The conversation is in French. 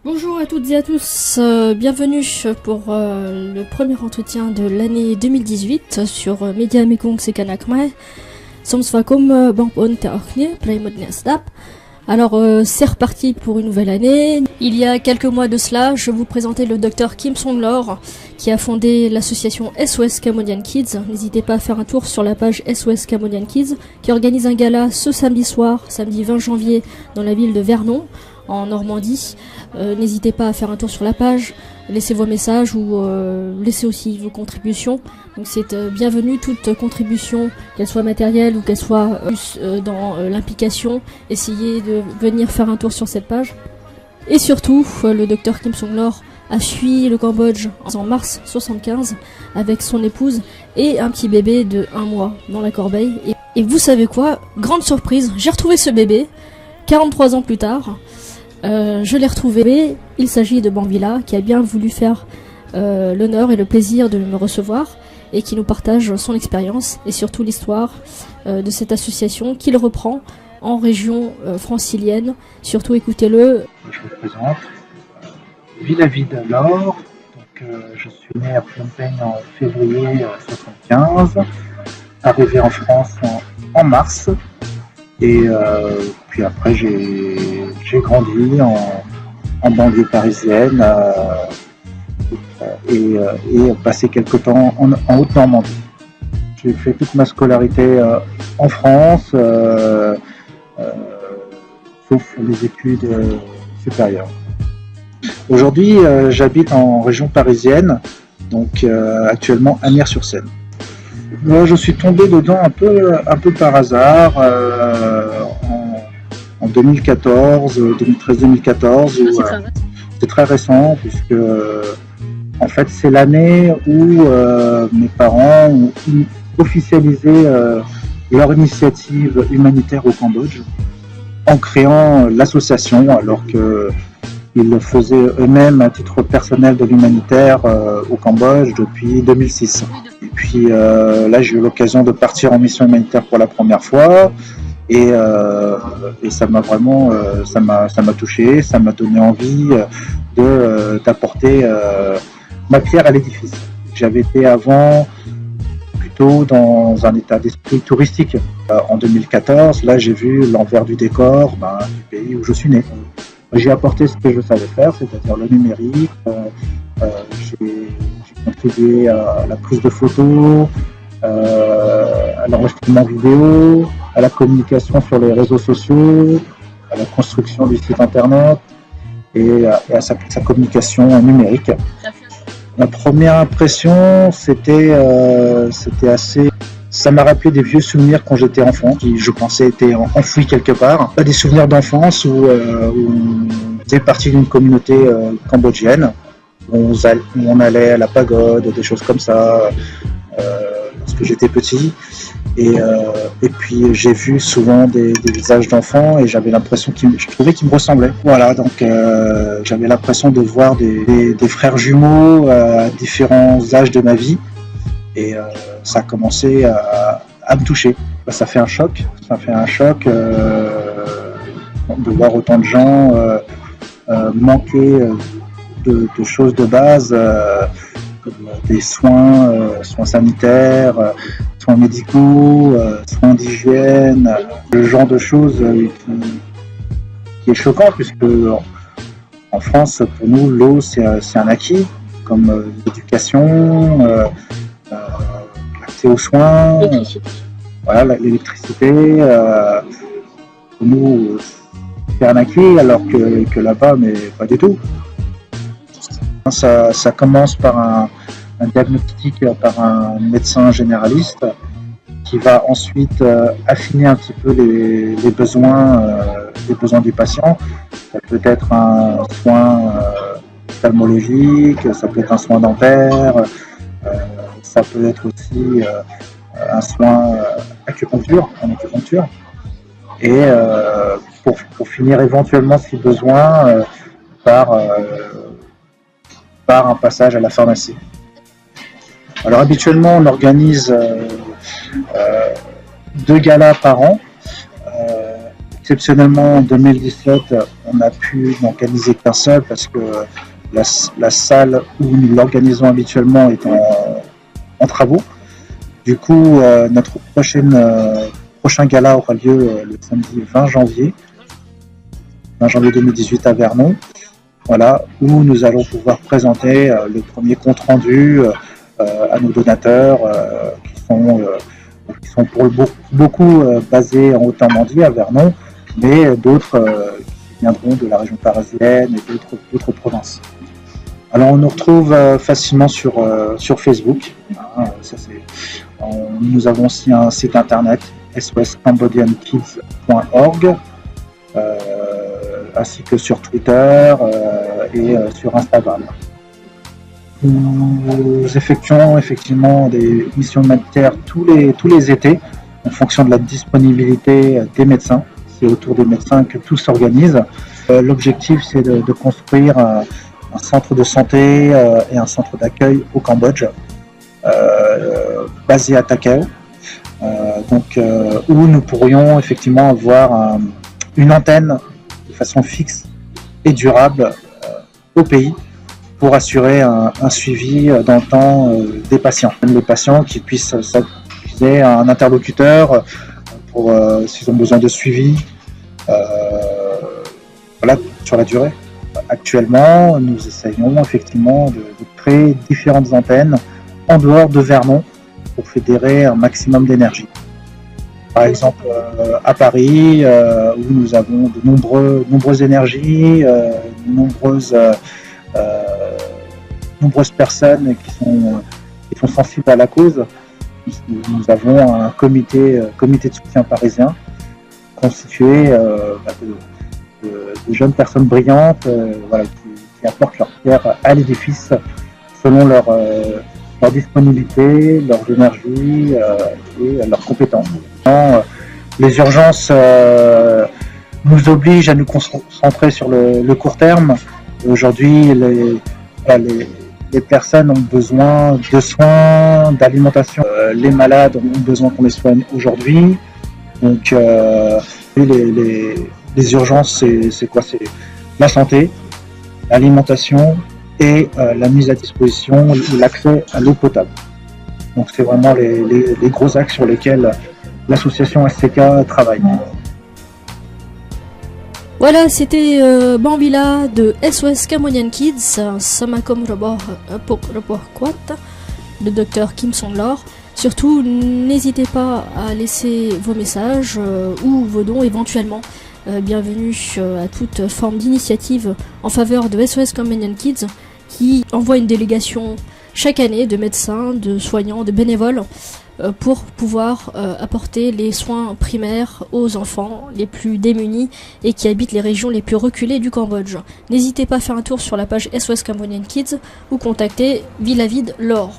Bonjour à toutes et à tous, bienvenue pour le premier entretien de l'année 2018 sur Media Mekong Sekanak Mai. Soms vakom Bampon Teorkne, Playmod Nesdap. Alors c'est reparti pour une nouvelle année. Il y a quelques mois de cela, je vous présentais le docteur Kim Song-lor qui a fondé l'association SOS Cambodian Kids. N'hésitez pas à faire un tour sur la page SOS Cambodian Kids qui organise un gala ce samedi soir, samedi 20 janvier dans la ville de Vernon en Normandie. N'hésitez pas à faire un tour sur la page, laissez vos messages ou laissez aussi vos contributions. Donc c'est bienvenu toute contribution, qu'elle soit matérielle ou qu'elle soit plus dans l'implication. Essayez de venir faire un tour sur cette page. Et surtout, le docteur Kim Song-lor a fui le Cambodge en mars 75 avec son épouse et un petit bébé de 1 mois dans la corbeille. Et vous savez quoi? Grande surprise, j'ai retrouvé ce bébé 43 ans plus tard. Je l'ai retrouvé, il s'agit de Banvila qui a bien voulu faire l'honneur et le plaisir de me recevoir et qui nous partage son expérience et surtout l'histoire de cette association qu'il reprend en région francilienne. Surtout écoutez-le. Je me présente, Villavid alors, je suis né à Phnom Penh en février 75, arrivé en France en mars. Et puis après, j'ai grandi en banlieue parisienne et passé quelques temps en Haute-Normandie. J'ai fait toute ma scolarité en France, sauf les études supérieures. Aujourd'hui, j'habite en région parisienne, donc actuellement à Nières-sur-Seine. Moi, je suis tombé dedans un peu par hasard en 2013-2014. C'est très récent puisque en fait c'est l'année où mes parents ont officialisé leur initiative humanitaire au Cambodge en créant l'association alors qu'ils le faisaient eux-mêmes à titre personnel de l'humanitaire au Cambodge depuis 2006. Et puis là, j'ai eu l'occasion de partir en mission humanitaire pour la première fois et ça m'a vraiment, ça m'a touché, ça m'a donné envie d'apporter ma pierre à l'édifice. J'avais été avant plutôt dans un état d'esprit touristique. En 2014, là, j'ai vu l'envers du décor du pays où je suis né. J'ai apporté ce que je savais faire, c'est-à-dire le numérique. J'ai contribué à la prise de photos, à l'enregistrement vidéo, à la communication sur les réseaux sociaux, à la construction du site internet et à sa communication numérique. Ma première impression, c'était assez... Ça m'a rappelé des vieux souvenirs quand j'étais enfant, qui je pensais étaient enfouis quelque part. Des souvenirs d'enfance où on faisait partie d'une communauté cambodgienne, où on allait à la pagode, des choses comme ça, lorsque j'étais petit. Et puis j'ai vu souvent des visages d'enfants et j'avais l'impression je trouvais qu'ils me ressemblaient. Voilà, donc j'avais l'impression de voir des frères jumeaux à différents âges de ma vie. Et ça a commencé à me toucher. Ça fait un choc de voir autant de gens manquer de choses de base comme des soins sanitaires, soins médicaux, soins d'hygiène, le genre de choses qui est choquant puisque en France, pour nous, l'eau c'est un acquis, comme l'éducation, l'accès aux soins, voilà, l'électricité. Pour nous, c'est un acquis, alors que là-bas, mais pas du tout. Ça commence par un diagnostic par un médecin généraliste qui va ensuite affiner un petit peu les besoins du patient. Ça peut être un soin ophtalmologique, ça peut être un soin dentaire, ça peut être aussi un soin en acupuncture. Et pour finir éventuellement, si besoin, par un passage à la pharmacie. Alors habituellement, on organise 2 galas par an Exceptionnellement, en 2017, on n'a pu n'organiser qu'un seul parce que la salle où nous l'organisons habituellement est en travaux. Du coup, notre prochain gala aura lieu le samedi 20 janvier 2018 à Vernon. Voilà, où nous allons pouvoir présenter le premier compte rendu à nos donateurs qui sont pour beaucoup basés en Haute-Normandie, à Vernon, mais d'autres qui viendront de la région parisienne et d'autres provinces. Alors on nous retrouve facilement sur Facebook. Nous avons aussi un site internet soscambodiankids.org, ainsi que sur Twitter et sur Instagram. Nous effectuons effectivement des missions humanitaires tous les étés en fonction de la disponibilité des médecins. C'est autour des médecins que tout s'organise. L'objectif, c'est de construire un centre de santé et un centre d'accueil au Cambodge, basé à Takeo, où nous pourrions effectivement avoir une antenne de façon fixe et durable au pays pour assurer un suivi dans le temps des patients. Les patients qui puissent s'accuser à un interlocuteur pour s'ils ont besoin de suivi sur la durée. Actuellement, nous essayons effectivement de créer différentes antennes en dehors de Vernon pour fédérer un maximum d'énergie. Par exemple, à Paris, où nous avons de nombreuses énergies, nombreuses personnes qui sont sensibles à la cause. Nous avons un comité de soutien parisien constitué de jeunes personnes brillantes qui apportent leur pierre à l'édifice selon leur disponibilité, leur énergie et leurs compétences. Les urgences nous obligent à nous concentrer sur le court terme. Aujourd'hui, les personnes ont besoin de soins, d'alimentation. Les malades ont besoin qu'on les soigne aujourd'hui. Donc, les urgences, c'est quoi? C'est la santé, l'alimentation et la mise à disposition, l'accès à l'eau potable. Donc, c'est vraiment les gros axes sur lesquels l'association SCK travaille. Voilà, c'était Bambila de SOS Cambodian Kids, Samakom Robor Quat, de Dr Kim Song-lor. Surtout, n'hésitez pas à laisser vos messages ou vos dons éventuellement. Bienvenue à toute forme d'initiative en faveur de SOS Cambodian Kids, qui envoie une délégation chaque année de médecins, de soignants, de bénévoles pour pouvoir apporter les soins primaires aux enfants les plus démunis et qui habitent les régions les plus reculées du Cambodge. N'hésitez pas à faire un tour sur la page SOS Cambodian Kids ou contacter Villavide Laure.